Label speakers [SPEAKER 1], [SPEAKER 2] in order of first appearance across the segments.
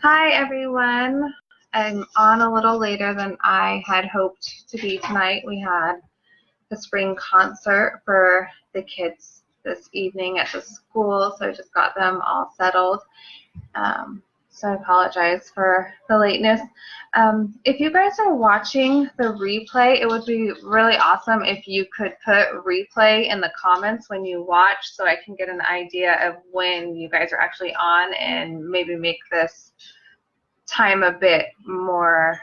[SPEAKER 1] Hi everyone. I'm on a little later than I had hoped to be tonight. We had the spring concert for the kids this evening at the school, so I just got them all settled. So I apologize for the lateness. If you guys are watching the replay, it would be really awesome if you could put replay in the comments when you watch so I can get an idea of when you guys are actually on and maybe make this time a bit more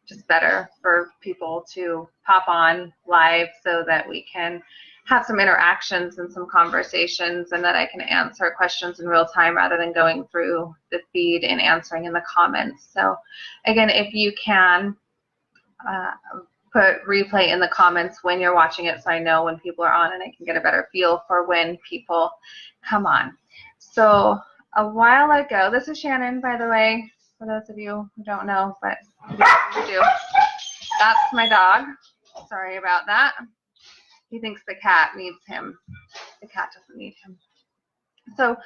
[SPEAKER 1] just better for people to pop on live so that we can have some interactions and some conversations and that I can answer questions in real time rather than going through the feed and answering in the comments. So again, if you can put replay in the comments when you're watching it so I know when people are on and I can get a better feel for when people come on. So a while ago, this is Shannon, by the way, for those of you who don't know, but you do. That's my dog. Sorry about that. He thinks the cat needs him. The cat doesn't need him. So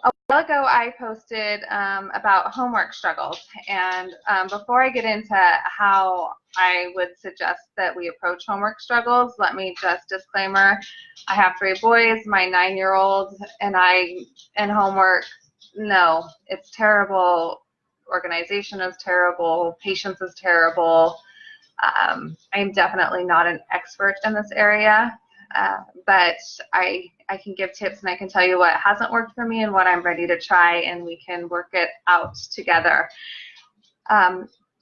[SPEAKER 1] a while ago, I posted about homework struggles. And before I get into how I would suggest that we approach homework struggles, let me just disclaimer, I have 3 boys, my 9-year-old, and homework, no, it's terrible. Organization is terrible. Patience is terrible. I'm definitely not an expert in this area, but I can give tips and I can tell you what hasn't worked for me and what I'm ready to try, and we can work it out together.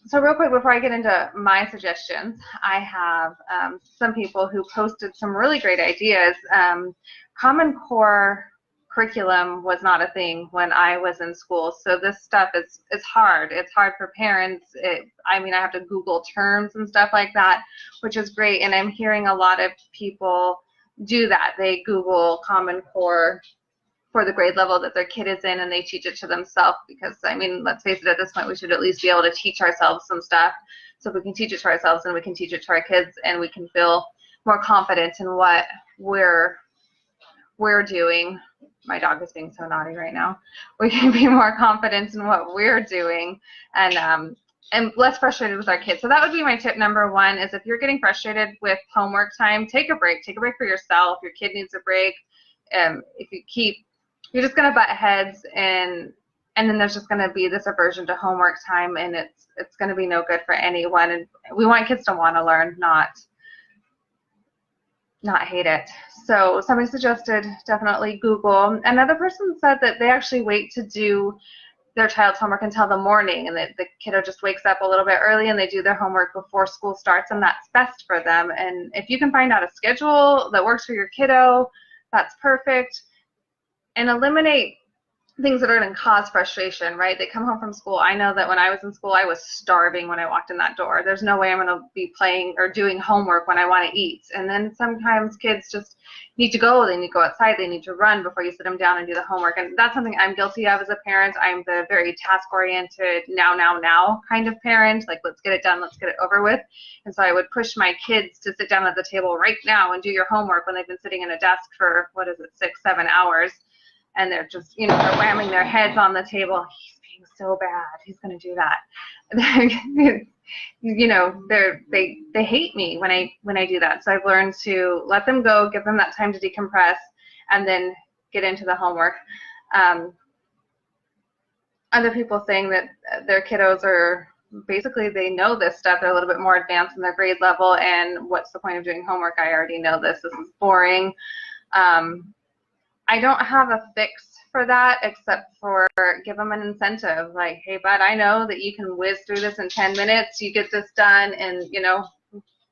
[SPEAKER 1] So real quick, before I get into my suggestions, I have some people who posted some really great ideas. Common Core curriculum was not a thing when I was in school, so this stuff is hard. It's hard for parents. I mean, I have to Google terms and stuff like that, which is great, and I'm hearing a lot of people do that. They Google Common Core for the grade level that their kid is in, and they teach it to themselves because, I mean, let's face it, at this point we should at least be able to teach ourselves some stuff. So if we can teach it to ourselves, then we can teach it to our kids, and we can feel more confident in what we're doing. My dog is being so naughty right now. We can be more confident in what we're doing and less frustrated with our kids. So that would be my tip number 1, is if you're getting frustrated with homework time, take a break. Take a break for yourself. Your kid needs a break. If you keep, you're just going to butt heads, and then there's just going to be this aversion to homework time, and it's going to be no good for anyone. And we want kids to want to learn, not hate it. So somebody suggested definitely Google. Another person said that they actually wait to do their child's homework until the morning, and that the kiddo just wakes up a little bit early and they do their homework before school starts, and that's best for them. And if you can find out a schedule that works for your kiddo, that's perfect. And eliminate things that are going to cause frustration, right? They come home from school. I know that when I was in school, I was starving when I walked in that door. There's no way I'm going to be playing or doing homework when I want to eat. And then sometimes kids just need to go. They need to go outside. They need to run before you sit them down and do the homework. And that's something I'm guilty of as a parent. I'm the very task-oriented, now kind of parent. Like, let's get it done. Let's get it over with. And so I would push my kids to sit down at the table right now and do your homework when they've been sitting in a desk for, 6-7 hours. And they're just, they're whamming their heads on the table. He's being so bad. He's going to do that. They hate me when I do that. So I've learned to let them go, give them that time to decompress, and then get into the homework. Other people saying that their kiddos are basically, they know this stuff. They're a little bit more advanced in their grade level, and what's the point of doing homework? I already know this. This is boring. I don't have a fix for that except for give them an incentive. Like, hey, bud, I know that you can whiz through this in 10 minutes. You get this done, and,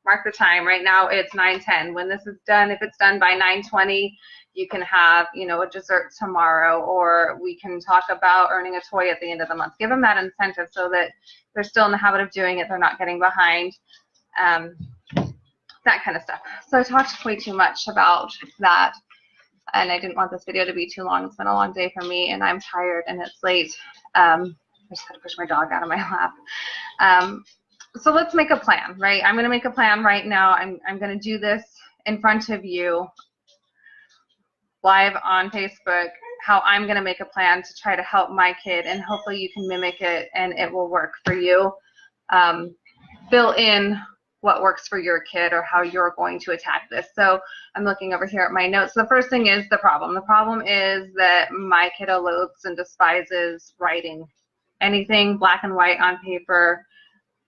[SPEAKER 1] mark the time. Right now it's 9:10. When this is done, if it's done by 9:20, you can have, a dessert tomorrow, or we can talk about earning a toy at the end of the month. Give them that incentive so that they're still in the habit of doing it. They're not getting behind. That kind of stuff. So I talked way too much about that. And I didn't want this video to be too long. It's been a long day for me, and I'm tired, and it's late. I just had to push my dog out of my lap. So let's make a plan, right? I'm going to make a plan right now. I'm going to do this in front of you. live on Facebook how I'm going to make a plan to try to help my kid, and hopefully you can mimic it and it will work for you. Fill in what works for your kid or how you're going to attack this. So I'm looking over here at my notes. The first thing is the problem. The problem is that my kiddo loathes and despises writing. Anything black and white on paper,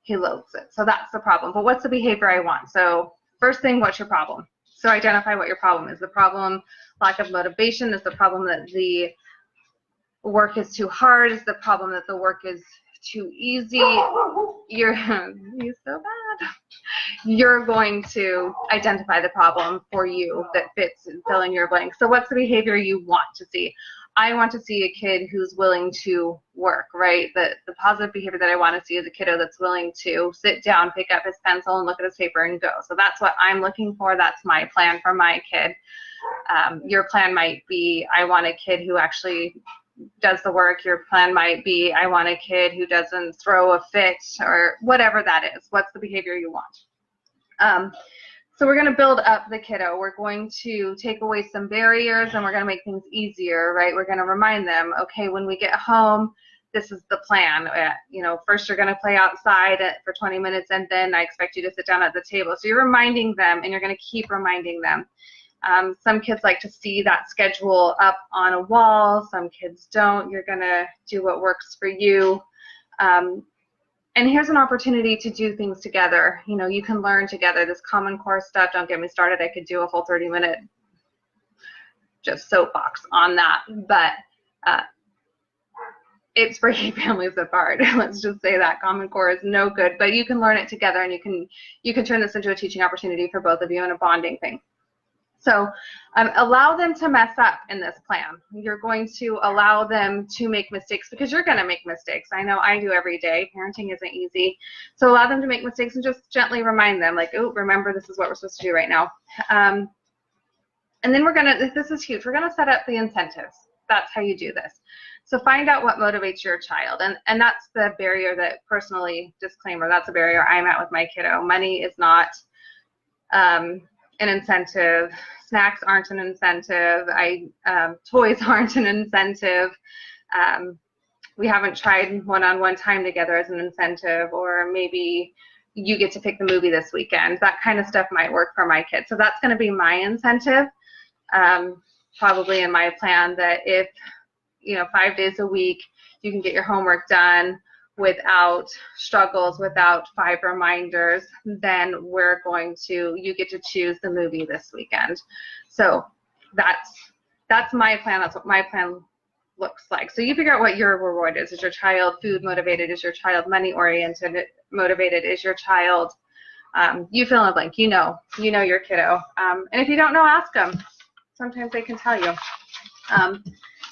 [SPEAKER 1] he loathes it. So that's the problem. But what's the behavior I want? So first thing, what's your problem? So identify what your problem is. The problem, lack of motivation. Is the problem that the work is too hard? Is the problem that the work is too easy? He's so bad. You're going to identify the problem for you that fits and fill in your blank. So what's the behavior you want to see? I want to see a kid who's willing to work, right? The positive behavior that I want to see is a kiddo that's willing to sit down, pick up his pencil, and look at his paper and go. So that's what I'm looking for. That's my plan for my kid. Your plan might be, I want a kid who actually does the work. Your plan might be, I want a kid who doesn't throw a fit, or whatever that is. What's the behavior you want? So we're going to build up the kiddo. We're going to take away some barriers, and we're going to make things easier, right? We're going to remind them, okay, when we get home, this is the plan. First you're going to play outside for 20 minutes, and then I expect you to sit down at the table. So you're reminding them, and you're going to keep reminding them. Some kids like to see that schedule up on a wall. Some kids don't. You're going to do what works for you. And here's an opportunity to do things together. You can learn together. This Common Core stuff, don't get me started. I could do a whole 30-minute just soapbox on that. But it's breaking families apart. Let's just say that Common Core is no good. But you can learn it together, and you can turn this into a teaching opportunity for both of you and a bonding thing. So allow them to mess up in this plan. You're going to allow them to make mistakes, because you're going to make mistakes. I know I do every day. Parenting isn't easy. So allow them to make mistakes, and just gently remind them, like, oh, remember, this is what we're supposed to do right now. And then this is huge, we're going to set up the incentives. That's how you do this. So find out what motivates your child. And that's the barrier that, personally, disclaimer, that's a barrier I'm at with my kiddo. Money is not an incentive. Snacks aren't an incentive. Toys aren't an incentive. We haven't tried one-on-one time together as an incentive, or maybe you get to pick the movie this weekend. That kind of stuff might work for my kids. So that's going to be my incentive, probably in my plan, that if 5 days a week you can get your homework done without struggles, without 5 reminders, then you get to choose the movie this weekend. So that's my plan. That's what my plan looks like. So you figure out what your reward is. Is your child food motivated? Is your child money oriented motivated? Is your child, you fill in the blank, you know your kiddo. And if you don't know, ask them. Sometimes they can tell you.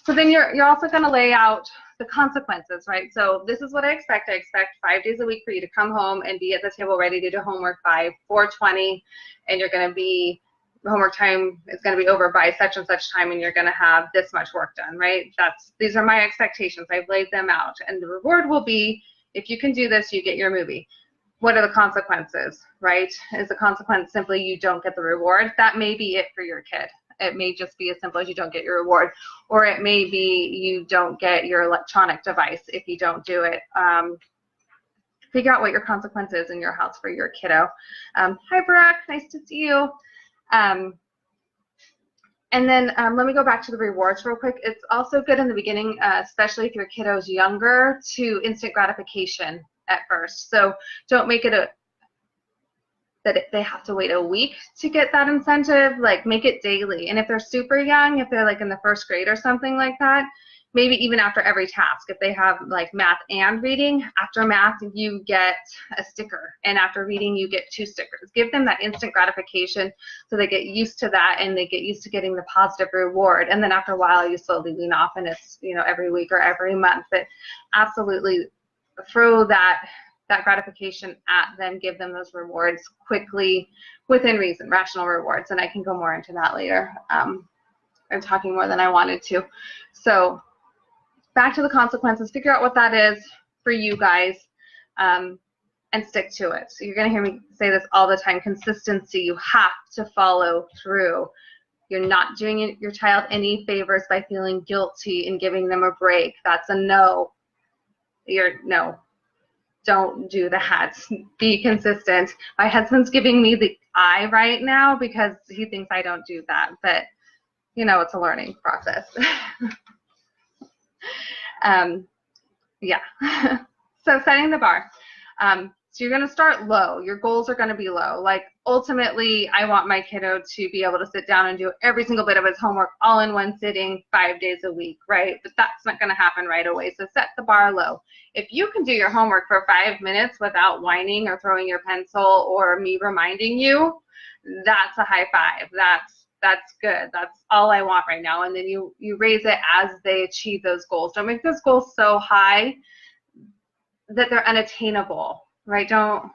[SPEAKER 1] So then you're also going to lay out the consequences, right? So this is what I expect. I expect 5 days a week for you to come home and be at the table ready to do homework by 4:20, and you're going to be, homework time is going to be over by such and such time, and you're going to have this much work done, right? These are my expectations. I've laid them out, and the reward will be, if you can do this, you get your movie. What are the consequences, right? Is the consequence simply you don't get the reward? That may be it for your kid. It may just be as simple as you don't get your reward, or it may be you don't get your electronic device if you don't do it. Figure out what your consequence is in your house for your kiddo. Hi, Brooke. Nice to see you. And then let me go back to the rewards real quick. It's also good in the beginning, especially if your kiddo's younger, to instant gratification at first. So don't make it that they have to wait a week to get that incentive. Like, make it daily. And if they're super young, if they're like in the 1st grade or something like that, maybe even after every task. If they have like math and reading, after math you get a sticker, and after reading you get 2 stickers. Give them that instant gratification so they get used to that, and they get used to getting the positive reward. And then after a while you slowly wean off, and it's every week or every month. But absolutely throw that gratification at them. Give them those rewards quickly, within reason, rational rewards. And I can go more into that later. I'm talking more than I wanted to. So back to the consequences. Figure out what that is for you guys, and stick to it. So you're going to hear me say this all the time. Consistency. You have to follow through. You're not doing your child any favors by feeling guilty and giving them a break. That's a no. No. Don't do that. Be consistent. My husband's giving me the eye right now because he thinks I don't do that, but you know, it's a learning process. Yeah. So setting the bar. So you're going to start low. Your goals are going to be low. Like ultimately, I want my kiddo to be able to sit down and do every single bit of his homework all in one sitting 5 days a week, right? But that's not going to happen right away. So set the bar low. If you can do your homework for 5 minutes without whining or throwing your pencil or me reminding you, that's a high five. That's good. That's all I want right now. And then you raise it as they achieve those goals. Don't make those goals so high that they're unattainable, right? Don't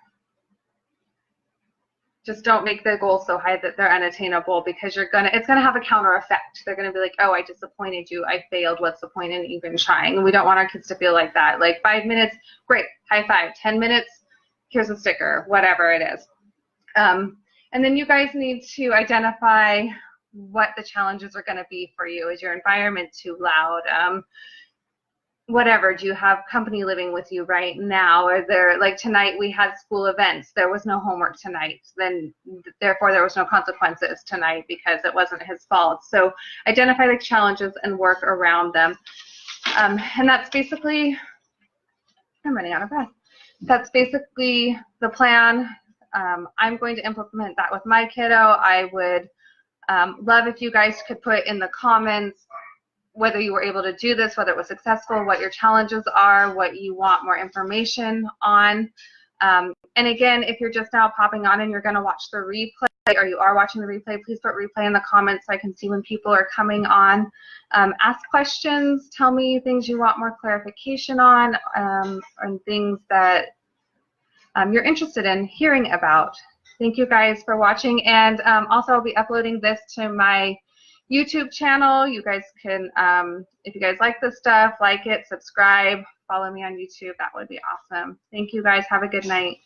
[SPEAKER 1] make the goals so high that they're unattainable, because it's gonna have a counter effect. They're gonna be like, oh, I disappointed you, I failed, what's the point in even trying? And we don't want our kids to feel like that. Like 5 minutes, great, high five. 10 minutes, here's a sticker, whatever it is. And then you guys need to identify what the challenges are going to be for you. Is your environment too loud? Whatever, do you have company living with you right now? Or there, like tonight we had school events, there was no homework tonight, then therefore there was no consequences tonight because it wasn't his fault. So identify the challenges and work around them. And that's basically, I'm running out of breath. That's basically the plan. I'm going to implement that with my kiddo. I would love if you guys could put in the comments whether you were able to do this, whether it was successful, what your challenges are, what you want more information on. And again, if you're just now popping on and you're going to watch the replay, or you are watching the replay, please put replay in the comments so I can see when people are coming on. Ask questions, tell me things you want more clarification on, and things that you're interested in hearing about. Thank you guys for watching, and also I'll be uploading this to my YouTube channel. You guys can, if you guys like this stuff, like it, subscribe, follow me on YouTube. That would be awesome. Thank you guys. Have a good night.